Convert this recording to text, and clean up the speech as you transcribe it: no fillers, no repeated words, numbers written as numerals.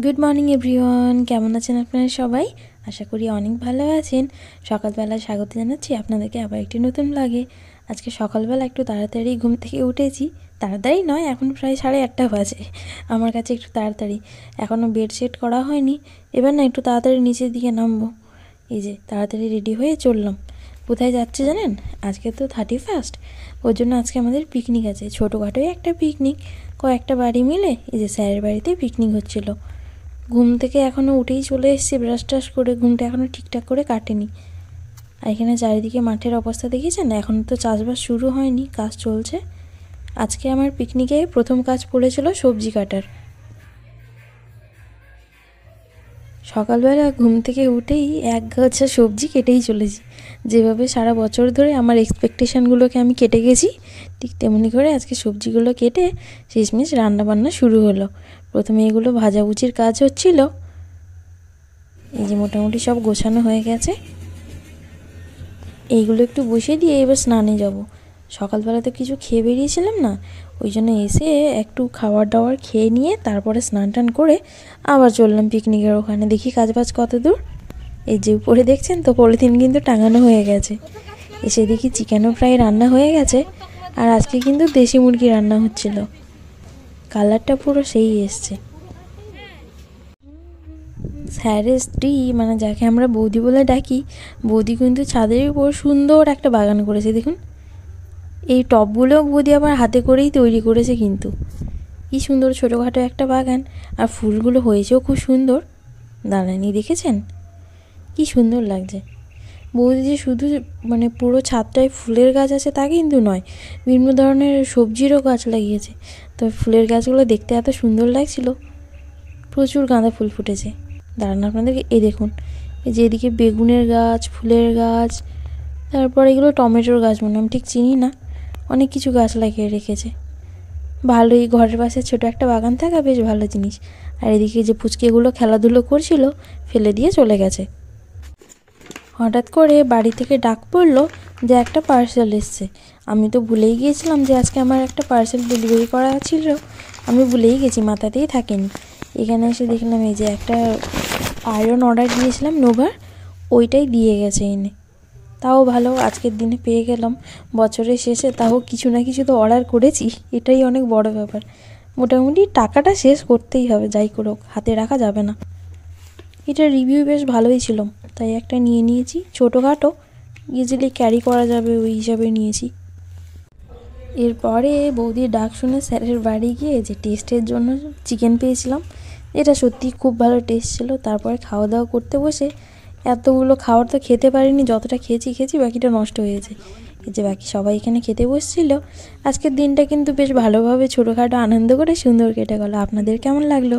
Good morning everyone, কেমন আছেন আপনারা সবাই? আশা করি অনেক ভালো আছেন। সকালবেলা স্বাগত জানাচ্ছি আপনাদেরকে আবার একটি নতুন ব্লগে। আজকে সকালবেলা একটু তাড়াতাড়ি ঘুম থেকে উঠেছি। তাড়াতাড়ি নয়, এখন প্রায় 8:30 বাজে। আমার কাছে একটু তাড়াতাড়ি, এখনও বেড সেট করা হয়নি। এবার না একটু তাড়াতাড়ি নিচের দিকে নামবো। এই যে তাড়াতাড়ি রেডি হয়ে চললাম। কোথায় যাচ্ছে জানেন? আজকে তো 31st, ওর জন্য আজকে আমাদের পিকনিক আছে। ছোটোখাটোই একটা পিকনিক, কয়েকটা বাড়ি মিলে। এই যে স্যারের বাড়িতে পিকনিক হচ্ছিল। ঘুম থেকে এখনও উঠেই চলে এসেছি ব্রাশ টাশ করে, ঘুমটা এখনও ঠিকঠাক করে কাটেনি। আর এখানে চারিদিকে মাঠের অবস্থা দেখেছেন? এখন তো চাষবাস শুরু হয়নি, কাজ চলছে। আজকে আমার পিকনিকে প্রথম কাজ পড়েছিল সবজি কাটার। সকালবেলা ঘুম থেকে উঠেই এক গাছা সবজি কেটেই চলেছি। যেভাবে সারা বছর ধরে আমার এক্সপেকটেশানগুলোকে আমি কেটে গেছি, ঠিক তেমনি করে আজকে সবজিগুলো কেটে শেষমেশ রান্নাবান্না শুরু হলো। প্রথমে এগুলো ভাজাভুজির কাজ হচ্ছিল। এই যে মোটামুটি সব গোছানো হয়ে গেছে। এইগুলো একটু বসিয়ে দিয়ে এবার স্নানে যাব। সকালবেলা তো কিছু খেয়ে বেরিয়েছিলাম না, ওই জন্য এসে একটু খাবার দাবার খেয়ে নিয়ে তারপরে স্নান টান করে আবার চললাম পিকনিকের ওখানে। দেখি কাজবাজ কত দূর। এই যে উপরে দেখছেন তো পলিথিন কিন্তু টাঙানো হয়ে গেছে। এসে দেখি চিকেনও প্রায় রান্না হয়ে গেছে। আর আজকে কিন্তু দেশি মুরগি রান্না হচ্ছিল। কালারটা পুরো সেই এসছে। স্যারের স্ত্রী, মানে যাকে আমরা বৌদি বলে ডাকি, বৌদি কিন্তু ছাদের উপর সুন্দর একটা বাগান করেছে। দেখুন, এই টবগুলোও বৌদি আবার হাতে করেই তৈরি করেছে। কিন্তু কী সুন্দর ছোটোখাটো একটা বাগান, আর ফুলগুলো হয়েছেও খুব সুন্দর। দাঁড়ানি দেখেছেন কি সুন্দর লাগছে। বৌদি যে শুধু মানে পুরো ছাদটায় ফুলের গাছ আছে তা কিন্তু নয়, বিভিন্ন ধরনের সবজিরও গাছ লাগিয়েছে। তবে ফুলের গাছগুলো দেখতে এত সুন্দর লাগছিল। প্রচুর গাঁদা ফুল ফুটেছে। দাঁড়ান আপনাদেরকে এই দেখুন, এই যে এদিকে বেগুনের গাছ, ফুলের গাছ, তারপর এগুলো টমেটোর গাছ মনে আমি ঠিক চিনি না। অনেক কিছু গাছ লাগিয়ে রেখেছে। ভালোই, ঘরের পাশে ছোটো একটা বাগান থাকা বেশ ভালো জিনিস। আর এদিকে যে পুচকেগুলো খেলাধুলো করছিল, ফেলে দিয়ে চলে গেছে। হঠাৎ করে বাড়ি থেকে ডাক পড়লো যে একটা পার্সেল এসছে। আমি তো ভুলেই গিয়েছিলাম যে আজকে আমার একটা পার্সেল ডেলিভারি করা ছিল। আমি ভুলেই গেছি, মাথাতেই থাকেনি। এখানে এসে দেখলাম এই যে একটা আয়রন অর্ডার দিয়েছিলাম নোভার, ওইটাই দিয়ে গেছে এনে। তাও ভালো, আজকের দিনে পেয়ে গেলাম। বছরের শেষে তাও কিছু না কিছু তো অর্ডার করেছি, এটাই অনেক বড় ব্যাপার। মোটামুটি টাকাটা শেষ করতেই হবে, যাই করুক, হাতে রাখা যাবে না। এটার রিভিউ বেশ ভালোই ছিল, তাই একটা নিয়ে নিয়েছি। ছোটোখাটো, ইজিলি ক্যারি করা যাবে ওই হিসাবে নিয়েছি। এরপরে বৌদির ডাক শুনে স্যারের বাড়ি গিয়ে যে টেস্টের জন্য চিকেন পেয়েছিলাম, এটা সত্যি খুব ভালো টেস্ট ছিল। তারপরে খাওয়া দাওয়া করতে বসে এতগুলো খাবার তো খেতে পারিনি, যতটা খেয়েছি বাকিটা নষ্ট হয়েছে। এই যে বাকি সবাই এখানে খেতে বসছিল। আজকের দিনটা কিন্তু বেশ ভালোভাবে ছোটোখাটো আনন্দ করে সুন্দর কেটে গেল। আপনাদের কেমন লাগলো?